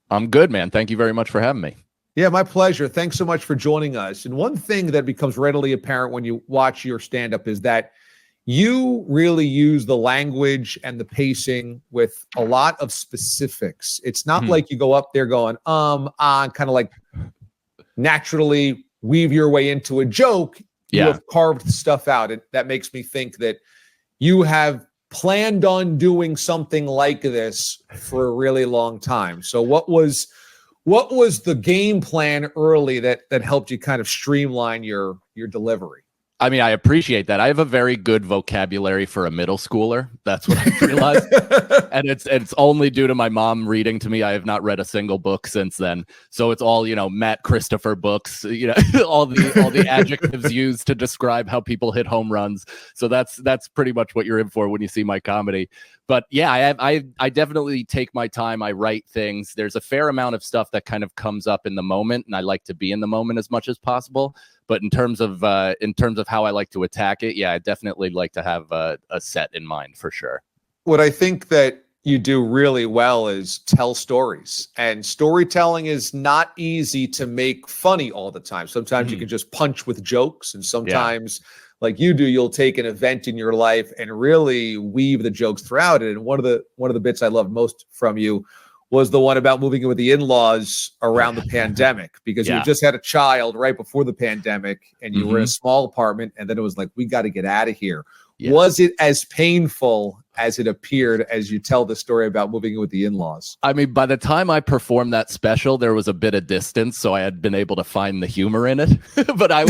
I'm good, man. Thank you very much for having me. Yeah, my pleasure. Thanks so much for joining us. And one thing that becomes readily apparent when you watch your stand-up is that you really use the language and the pacing with a lot of specifics. It's not like you go up there going, on, kind of like naturally weave your way into a joke. You have carved stuff out. That makes me think that you have planned on doing something like this for a really long time. So what was the game plan early that helped you kind of streamline your delivery? I mean, I appreciate that. I have a very good vocabulary for a middle schooler. That's what I realized. And it's only due to my mom reading to me. I have not read a single book since then. So it's all, Matt Christopher books, all the adjectives used to describe how people hit home runs. So that's pretty much what you're in for when you see my comedy. But yeah, I definitely take my time. I write things. There's a fair amount of stuff that kind of comes up in the moment, and I like to be in the moment as much as possible. But in terms of how I like to attack it, yeah, I definitely like to have a set in mind for sure. What I think that you do really well is tell stories, and storytelling is not easy to make funny all the time. Sometimes you can just punch with jokes, and sometimes like you do, you'll take an event in your life and really weave the jokes throughout it. And one of the bits I loved most from you was the one about moving in with the in-laws around the pandemic, because you just had a child right before the pandemic and you were in a small apartment, and then it was like, we got to get out of here. Was it as painful as it appeared as you tell the story about moving in with the in-laws? I mean, by the time I performed that special, there was a bit of distance, so I had been able to find the humor in it. But I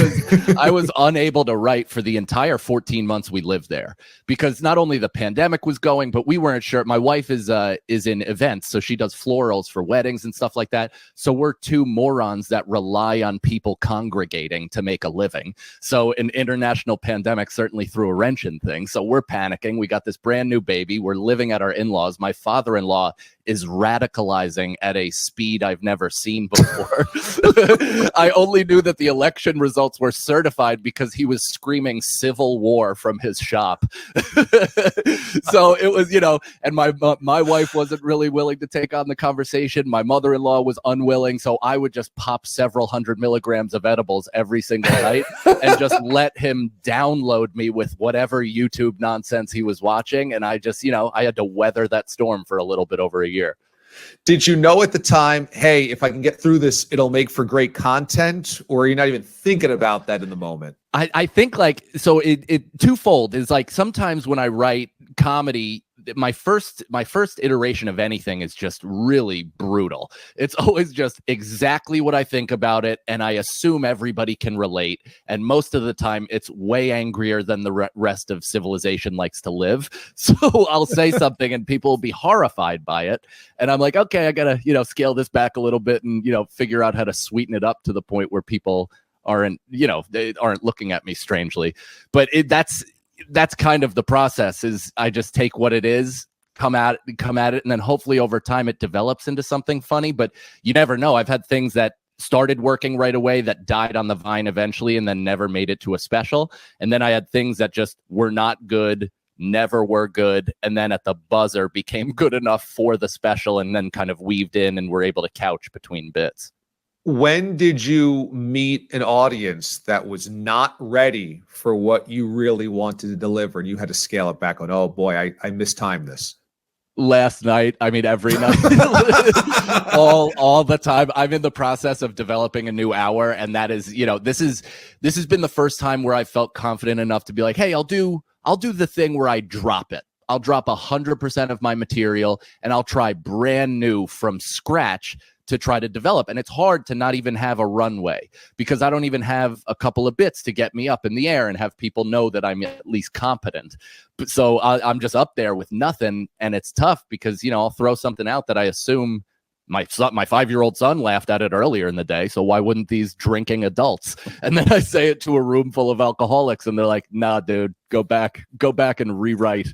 was unable to write for the entire 14 months we lived there, because not only the pandemic was going, but we weren't sure. My wife is in events, so she does florals for weddings and stuff like that. So we're two morons that rely on people congregating to make a living. So an international pandemic certainly threw a wrench in things. So we're panicking. We got this brand new baby. We're living at our in-laws. My father-in-law is radicalizing at a speed I've never seen before. I only knew that the election results were certified because he was screaming civil war from his shop. So it was, and my wife wasn't really willing to take on the conversation. My mother-in-law was unwilling. So I would just pop several 100 milligrams of edibles every single night and just let him download me with whatever YouTube nonsense he was watching. And I just, I had to weather that storm for a little bit over a year. Did you know at the time, hey, if I can get through this, it'll make for great content? Or are you not even thinking about that in the moment? I think so it twofold is like, sometimes when I write comedy, my first iteration of anything is just really brutal. It's always just exactly what I think about it, and I assume everybody can relate. And most of the time, it's way angrier than the rest of civilization likes to live. So I'll say something, and people will be horrified by it, and I'm like, okay, I gotta scale this back a little bit and figure out how to sweeten it up to the point where people they aren't looking at me strangely. But that's kind of the process. Is I just take what it is, come at it, and then hopefully over time it develops into something funny. But you never know. I've had things that started working right away that died on the vine eventually and then never made it to a special. And then I had things that just were not good, never were good, and then at the buzzer became good enough for the special, and then kind of weaved in and were able to couch between bits. When did you meet an audience that was not ready for what you really wanted to deliver, and you had to scale it back on, oh boy, I mistimed this? Last night. I mean, every night, all the time. I'm in the process of developing a new hour, and that is, this has been the first time where I felt confident enough to be like, hey, I'll do the thing where I drop it. I'll drop 100% of my material, and I'll try brand new from scratch to try to develop. And it's hard to not even have a runway, because I don't even have a couple of bits to get me up in the air and have people know that I'm at least competent. But so I'm just up there with nothing, and it's tough because, I'll throw something out that I assume my 5-year-old son laughed at it earlier in the day, so why wouldn't these drinking adults? And then I say it to a room full of alcoholics, and they're like, nah, dude, go back and rewrite.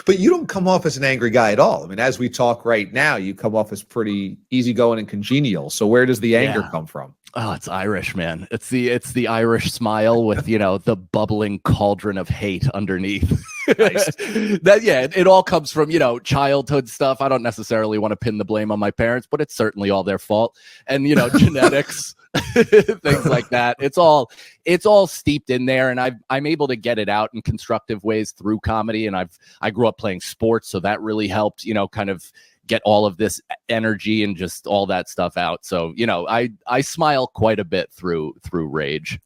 But you don't come off as an angry guy at all. I mean, as we talk right now, you come off as pretty easygoing and congenial. So where does the anger come from? Oh, it's Irish, man. It's the Irish smile with, the bubbling cauldron of hate underneath. Nice. It all comes from, childhood stuff. I don't necessarily want to pin the blame on my parents, but it's certainly all their fault. And, genetics, things like that. It's all steeped in there. And I'm able to get it out in constructive ways through comedy. And I grew up playing sports. So that really helped, kind of get all of this energy and just all that stuff out. So, I smile quite a bit through rage.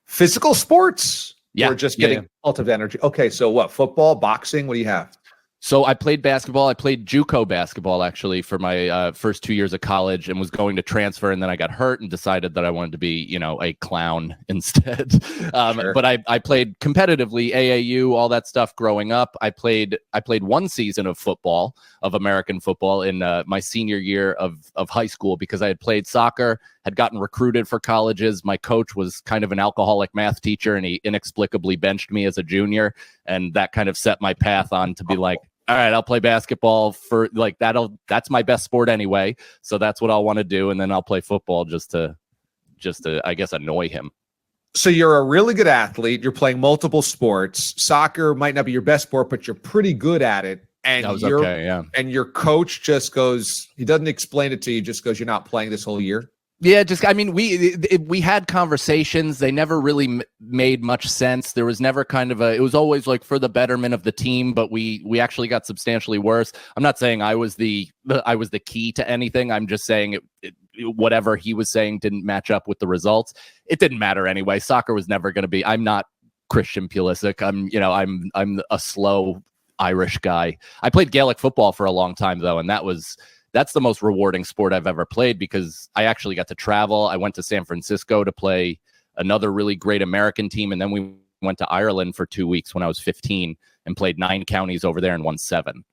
Physical sports? Yeah. Or just getting ultimate energy? Okay, so what? Football, boxing? What do you have? So I played basketball. I played JUCO basketball, actually, for my first 2 years of college, and was going to transfer. And then I got hurt and decided that I wanted to be, a clown instead. Sure. But I played competitively, AAU, all that stuff growing up. I played 1 season of football, of American football, in my senior year of high school, because I had played soccer, had gotten recruited for colleges. My coach was kind of an alcoholic math teacher, and he inexplicably benched me as a junior. And that kind of set my path on to be like, all right, I'll play basketball for that's my best sport anyway. So that's what I'll want to do. And then I'll play football just to, I guess, annoy him. So you're a really good athlete. You're playing multiple sports. Soccer might not be your best sport, but you're pretty good at it. And and your coach just goes, he doesn't explain it to you, just goes, you're not playing this whole year. Yeah, we had conversations. They never really made much sense. There was never it was always like for the betterment of the team, but we actually got substantially worse. I'm not saying I was the key to anything. I'm just saying whatever he was saying didn't match up with the results. It didn't matter anyway. Soccer was never going to be. I'm not Christian Pulisic. I'm a slow Irish guy. I played Gaelic football for a long time though, and that's the most rewarding sport I've ever played, because I actually got to travel. I went to San Francisco to play another really great American team. And then we went to Ireland for 2 weeks when I was 15 and played 9 counties over there and won 7.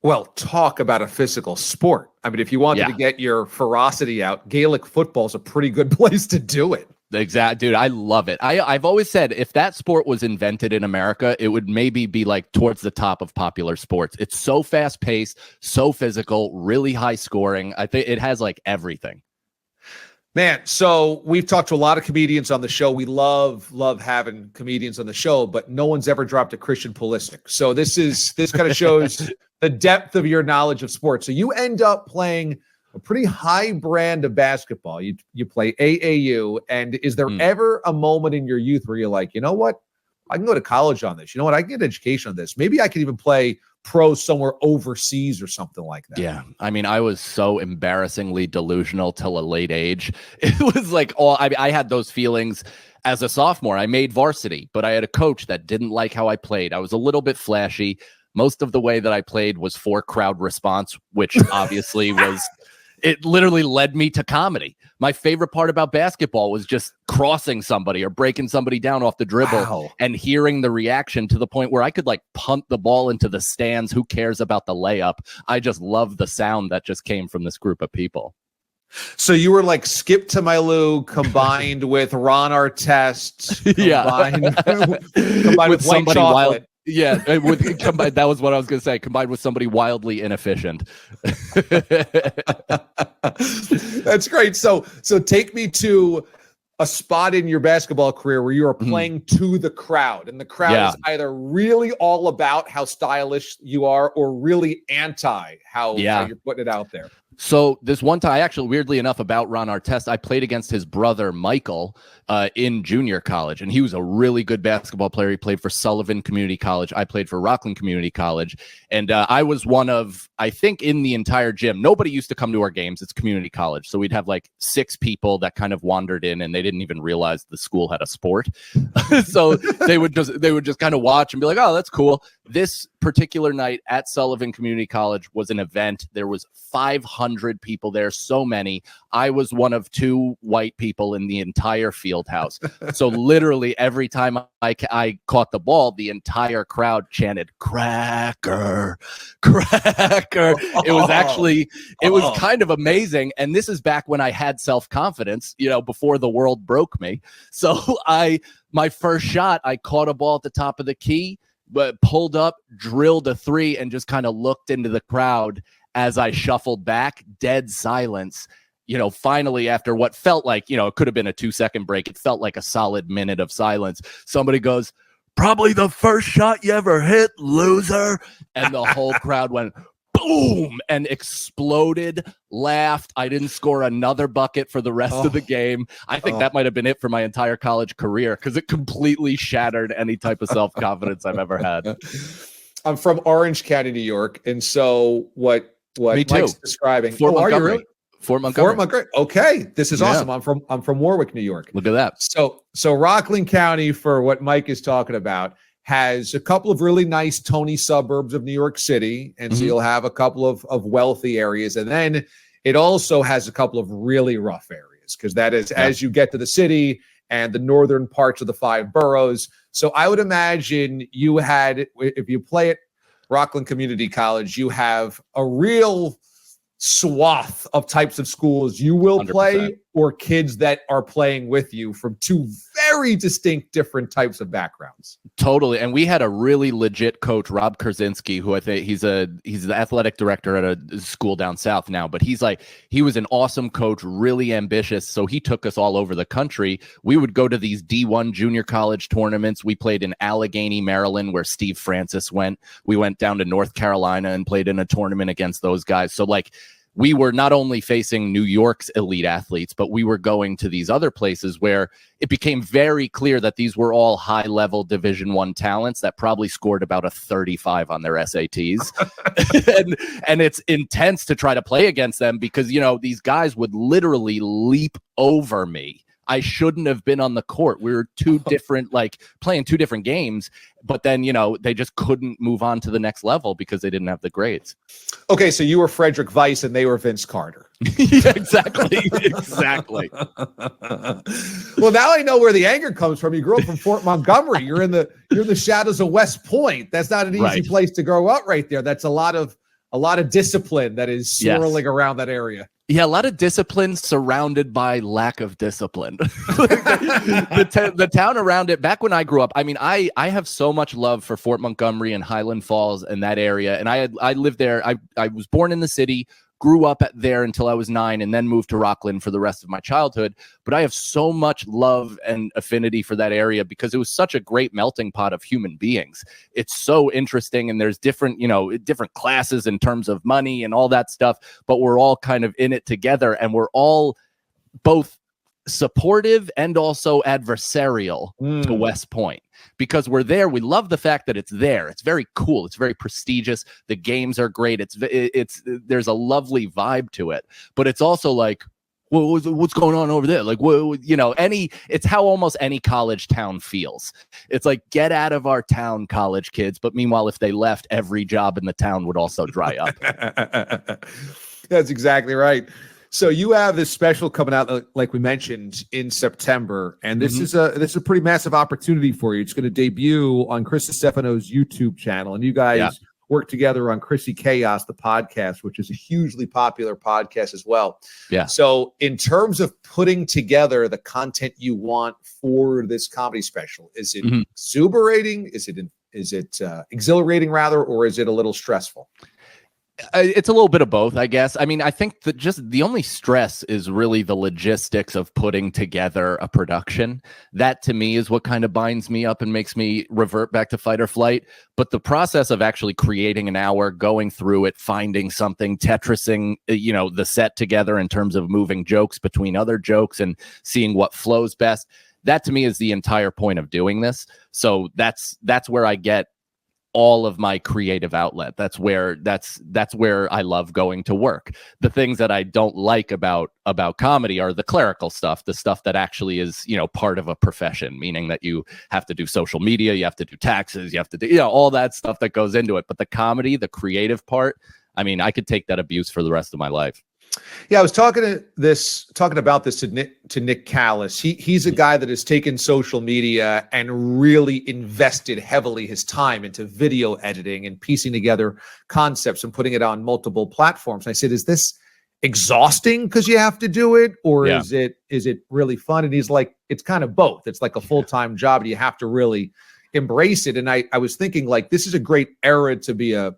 Well, talk about a physical sport. I mean, if you wanted to get your ferocity out, Gaelic football is a pretty good place to do it. Exactly, dude. I love it. I've always said if that sport was invented in America, it would maybe be like towards the top of popular sports. It's so fast paced, so physical, really high scoring. I think it has like everything. Man, so we've talked to a lot of comedians on the show. We love having comedians on the show, but no one's ever dropped a Christian Pulisic. So this kind of shows the depth of your knowledge of sports. So you end up playing a pretty high brand of basketball. You play AAU, and is there ever a moment in your youth where you're like, you know what? I can go to college on this. You know what? I can get an education on this. Maybe I could even play pro somewhere overseas or something like that. Yeah. I mean, I was so embarrassingly delusional till a late age. It was like I had those feelings as a sophomore. I made varsity, but I had a coach that didn't like how I played. I was a little bit flashy. Most of the way that I played was for crowd response, which obviously it literally led me to comedy. My favorite part about basketball was just crossing somebody or breaking somebody down off the dribble and hearing the reaction, to the point where I could like punt the ball into the stands. Who cares about the layup? I just love the sound that just came from this group of people. So you were like Skip to My Lou combined with Ron Artest, combined with white chocolate. Yeah, that was what I was going to say. Combined with somebody wildly inefficient. That's great. So take me to a spot in your basketball career where you are playing to the crowd, and the crowd is either really all about how stylish you are or really anti how you're putting it out there. So this one time, actually, weirdly enough, about Ron Artest, I played against his brother, Michael, in junior college. And he was a really good basketball player. He played for Sullivan Community College. I played for Rockland Community College. And I was one of, I think, in the entire gym, nobody used to come to our games. It's community college. So we'd have like 6 people that kind of wandered in, and they didn't even realize the school had a sport. So they would just kind of watch and be like, oh, that's cool. This particular night at Sullivan Community College was an event. There was 500 people there, so many. I was one of 2 white people in the entire field house. So literally every time I caught the ball, the entire crowd chanted "Cracker, Cracker." It was kind of amazing. And this is back when I had self-confidence, before the world broke me. So my first shot, I caught a ball at the top of the key, but pulled up, drilled a 3, and just kind of looked into the crowd as I shuffled back. Dead silence. Finally, after what felt like, it could have been a 2-second break, it felt like a solid minute of silence. Somebody goes, probably the first shot you ever hit, loser. And the whole crowd went boom and exploded, laughed. I didn't score another bucket for the rest of the game. I think that might have been it for my entire college career because it completely shattered any type of self-confidence I've ever had. I'm from Orange County, New York. And so what Me too. Mike's describing. Fort Montgomery. Are you really? Fort Montgomery. Fort Montgomery. Okay. This is awesome. I'm from Warwick, New York. Look at that. So Rockland County, for what Mike is talking about, has a couple of really nice Tony suburbs of New York City. And so you'll have a couple of wealthy areas. And then it also has a couple of really rough areas because that is as you get to the city and the northern parts of the 5 boroughs. So I would imagine you had, if you play at Rockland Community College, you have a real swath of types of schools you will 100%. play or kids that are playing with you from 2 very distinct different types of backgrounds. Totally. And we had a really legit coach, Rob Kurzinski, who I think he's the athletic director at a school down south now, but he was an awesome coach, really ambitious. So he took us all over the country. We would go to these D1 junior college tournaments. We played in Allegheny, Maryland, where Steve Francis went. We went down to North Carolina and played in a tournament against those guys. So we were not only facing New York's elite athletes, but we were going to these other places where it became very clear that these were all high-level Division I talents that probably scored about a 35 on their SATs. and it's intense to try to play against them because, these guys would literally leap over me. I shouldn't have been on the court. We were two different, playing 2 different games, but then, they just couldn't move on to the next level because they didn't have the grades. Okay, so you were Frederick Weiss and they were Vince Carter. Yeah, exactly. Exactly. Well, now I know where the anger comes from. You grew up from Fort Montgomery. You're in the shadows of West Point. That's not an easy place to grow up right there. That's a lot of discipline that is swirling around that area. Yeah, a lot of discipline surrounded by lack of discipline. the town around it, back when I grew up, I mean, I have so much love for Fort Montgomery and Highland Falls and that area. And I lived there. I was born in the city, grew up there until I was 9, and then moved to Rockland for the rest of my childhood. But I have so much love and affinity for that area because it was such a great melting pot of human beings. It's so interesting, and there's different classes in terms of money and all that stuff, but we're all kind of in it together, and we're all both supportive and also adversarial to West Point. Because we're there, we love the fact that it's there. It's very cool. It's very prestigious. The games are great. It's there's a lovely vibe to it. But it's also like, well, what's going on over there? It's how almost any college town feels. It's like, get out of our town, college kids. But meanwhile, if they left, every job in the town would also dry up. That's exactly right. So you have this special coming out, like we mentioned, in September, and this is a pretty massive opportunity for you. It's going to debut on Chris Stefano's YouTube channel, and you guys work together on Chrissy Chaos, the podcast, which is a hugely popular podcast as well. Yeah. So in terms of putting together the content you want for this comedy special, is it exuberating? Is it exhilarating rather, or is it a little stressful? It's a little bit of both, I guess. I mean, I think that just the only stress is really the logistics of putting together a production. That to me is what kind of binds me up and makes me revert back to fight or flight. But the process of actually creating an hour, going through it, finding something, Tetrising, the set together in terms of moving jokes between other jokes and seeing what flows best. That to me is the entire point of doing this. So that's where I get all of my creative outlet. That's where I love going to work. The things that I don't like about comedy are the clerical stuff, the stuff that actually is, part of a profession, meaning that you have to do social media, you have to do taxes, you have to do, all that stuff that goes into it. But the comedy, the creative part, I mean, I could take that abuse for the rest of my life. Yeah, I was talking about this to Nick Callis. He's a guy that has taken social media and really invested heavily his time into video editing and piecing together concepts and putting it on multiple platforms. And I said, is this exhausting because you have to do it, or is it really fun? And he's like, it's kind of both. It's like a full-time job, and you have to really embrace it. And I was thinking, like, this is a great era to be a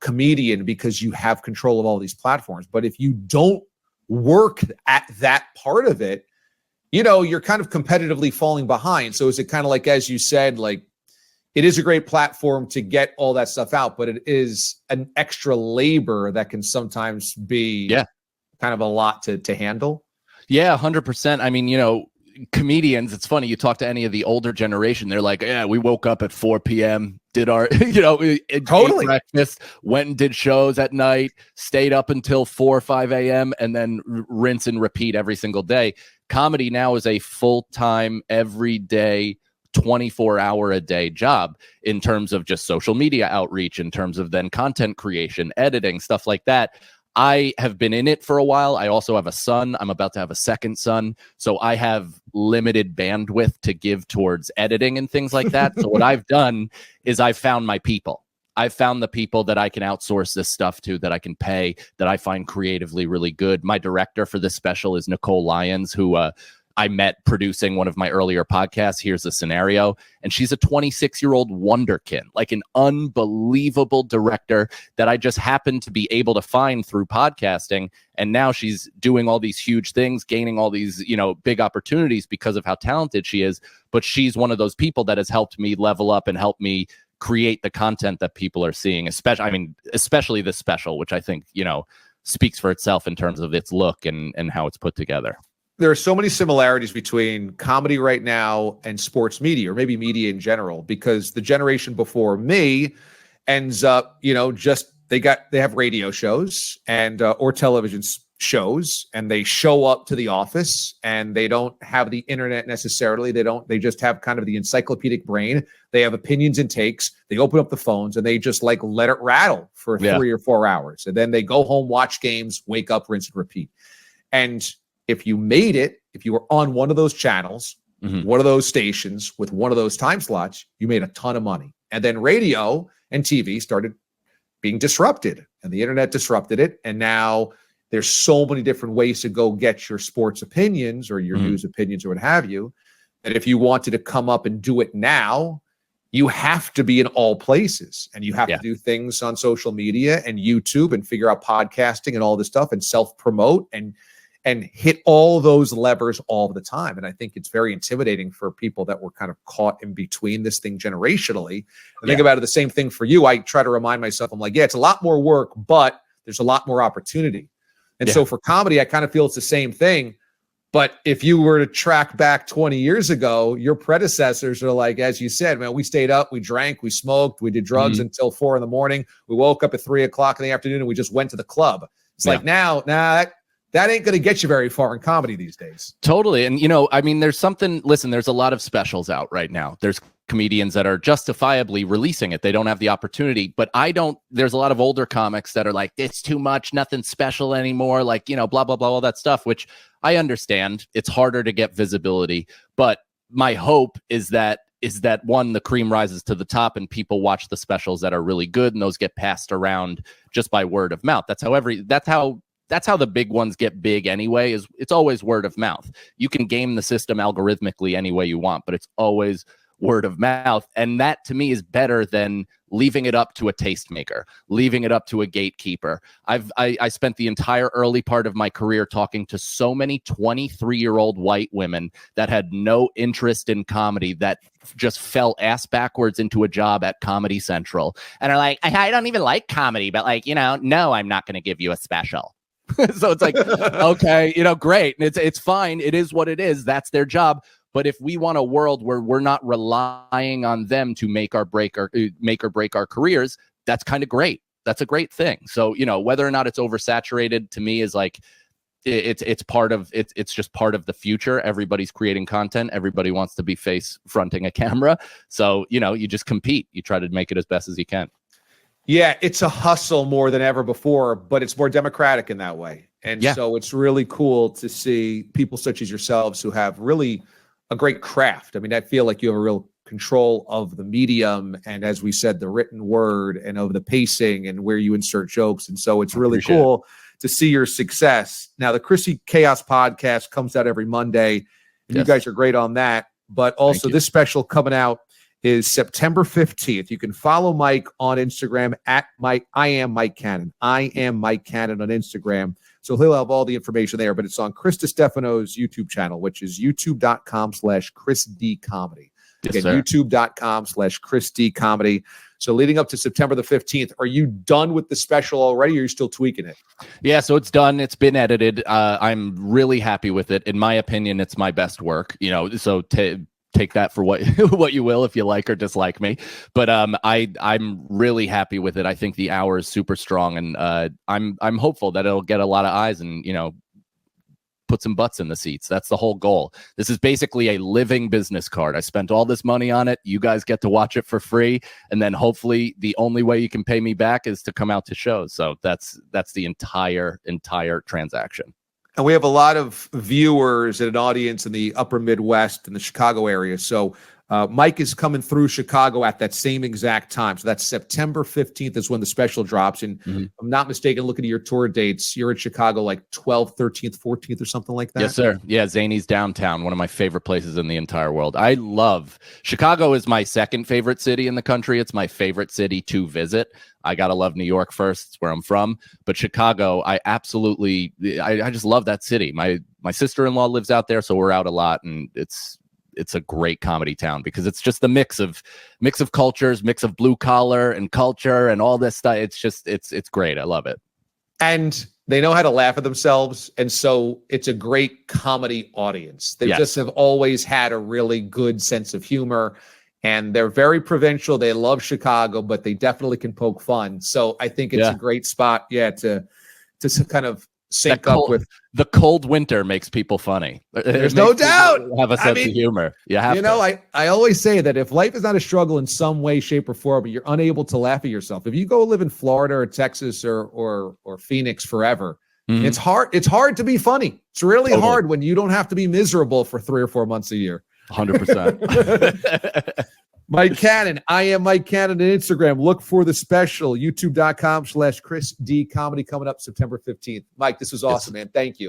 comedian because you have control of all these platforms. But if you don't work at that part of it, you're kind of competitively falling behind. So is it kind of like, as you said, like, it is a great platform to get all that stuff out, but it is an extra labor that can sometimes be kind of a lot to handle? Yeah, 100%. I mean, comedians, it's funny, you talk to any of the older generation, they're like, yeah, we woke up at 4 p.m., did our, ate breakfast, went and did shows at night, stayed up until 4 or 5 a.m., and then rinse and repeat every single day. Comedy now is a full-time, everyday, 24-hour-a-day job in terms of just social media outreach, in terms of then content creation, editing, stuff like that. I have been in it for a while. I also have a son. I'm about to have a second son. So I have limited bandwidth to give towards editing and things like that. So what I've done is I've found my people. I've found the people that I can outsource this stuff to, that I can pay, that I find creatively really good. My director for this special is Nicole Lyons, who I met producing one of my earlier podcasts, Here's a Scenario. And she's a 26-year-old wonderkin, like an unbelievable director that I just happened to be able to find through podcasting. And now she's doing all these huge things, gaining all these, big opportunities because of how talented she is. But she's one of those people that has helped me level up and help me create the content that people are seeing, especially this special, which I think, speaks for itself in terms of its look and how it's put together. There are so many similarities between comedy right now and sports media, or maybe media in general, because the generation before me ends up, they have radio shows and or television shows, and they show up to the office, and they don't have the internet necessarily. They just have kind of the encyclopedic brain. They have opinions and takes. They open up the phones and they just like let it rattle for 3 or 4 hours. And then they go home, watch games, wake up, rinse and repeat. And if you made it, if you were on one of those channels, one of those stations with one of those time slots, you made a ton of money. And then radio and TV started being disrupted, and the internet disrupted it. And now there's so many different ways to go get your sports opinions or your news opinions or what have you, that if you wanted to come up and do it now, you have to be in all places, and you have to do things on social media and YouTube and figure out podcasting and all this stuff and self-promote and hit all those levers all the time. And I think it's very intimidating for people that were kind of caught in between this thing generationally. I think about it, the same thing for you. I try to remind myself, I'm like, it's a lot more work, but there's a lot more opportunity. And so for comedy, I kind of feel it's the same thing. But if you were to track back 20 years ago, your predecessors are like, as you said, man, we stayed up, we drank, we smoked, we did drugs until 4 a.m. We woke up at 3 o'clock in the afternoon and we just went to the club. It's like now, that ain't going to get you very far in comedy these days. Totally. And, there's a lot of specials out right now. There's comedians that are justifiably releasing it. They don't have the opportunity, but there's a lot of older comics that are like, it's too much, nothing special anymore. Like, blah, blah, blah, all that stuff, which I understand. It's harder to get visibility, but my hope is that one, the cream rises to the top and people watch the specials that are really good, and those get passed around just by word of mouth. That's how the big ones get big anyway, is it's always word of mouth. You can game the system algorithmically any way you want, but it's always word of mouth. And that to me is better than leaving it up to a tastemaker, leaving it up to a gatekeeper. I spent the entire early part of my career talking to so many 23-year-old white women that had no interest in comedy, that just fell ass backwards into a job at Comedy Central and are like, I don't even like comedy, but no, I'm not going to give you a special. So it's like, okay, great. And it's fine. It is what it is. That's their job. But if we want a world where we're not relying on them to make or break our careers, that's kind of great. That's a great thing. So, whether or not it's oversaturated, to me is like, it's just part of the future. Everybody's creating content. Everybody wants to be fronting a camera. So, you just compete. You try to make it as best as you can. Yeah, it's a hustle more than ever before, but it's more democratic in that way. And so it's really cool to see people such as yourselves who have really a great craft. I mean, I feel like you have a real control of the medium, and as we said, the written word, and of the pacing and where you insert jokes. And so it's really cool to see your success. Now, the Chrissy Chaos podcast comes out every Monday, and you guys are great on that. But also this special coming out is September 15th. You can follow Mike on Instagram at I am Mike Cannon. I am Mike Cannon on Instagram. So he'll have all the information there, but it's on Chris DiStefano's YouTube channel, which is youtube.com/ChrisDComedy. Yes, Again, youtube.com/ChrisDComedy. So leading up to September the 15th, are you done with the special already, or are you still tweaking it? Yeah, so it's done. It's been edited. I'm really happy with it. In my opinion, it's my best work. So take that for what what you will, if you like or dislike me. But I'm really happy with it. I think the hour is super strong, and I'm hopeful that it'll get a lot of eyes and put some butts in the seats. That's the whole goal. This is basically a living business card. I spent all this money on it. You guys get to watch it for free, and then hopefully the only way you can pay me back is to come out to shows. So that's the entire transaction. And we have a lot of viewers and an audience in the upper Midwest and the Chicago area. So Mike is coming through Chicago at that same exact time. So that's September 15th is when the special drops. And if I'm not mistaken, looking at your tour dates, you're in Chicago like 12th, 13th, 14th or something like that. Yes, sir. Yeah, Zany's downtown, one of my favorite places in the entire world. I love Chicago. Is my second favorite city in the country. It's my favorite city to visit. I gotta love New York first. It's where I'm from. But Chicago, I just love that city. My sister-in-law lives out there, so we're out a lot, and it's a great comedy town because it's just the mix of cultures, mix of blue collar and culture and all this stuff. It's just it's great. I love it. And they know how to laugh at themselves, and so it's a great comedy audience. They just have always had a really good sense of humor. And they're very provincial. They love Chicago, but they definitely can poke fun. So I think it's a great spot, to kind of sync up with. The cold winter makes people funny. There's no doubt. Have a sense of humor. I always say that if life is not a struggle in some way, shape, or form, but you're unable to laugh at yourself, if you go live in Florida or Texas or Phoenix forever, it's hard. It's hard to be funny. It's really hard when you don't have to be miserable for 3 or 4 months a year. 100%. Mike Cannon. I am Mike Cannon on Instagram. Look for the special, youtube.com/ChrisDComedy coming up September 15th. Mike, this was awesome, man. Thank you.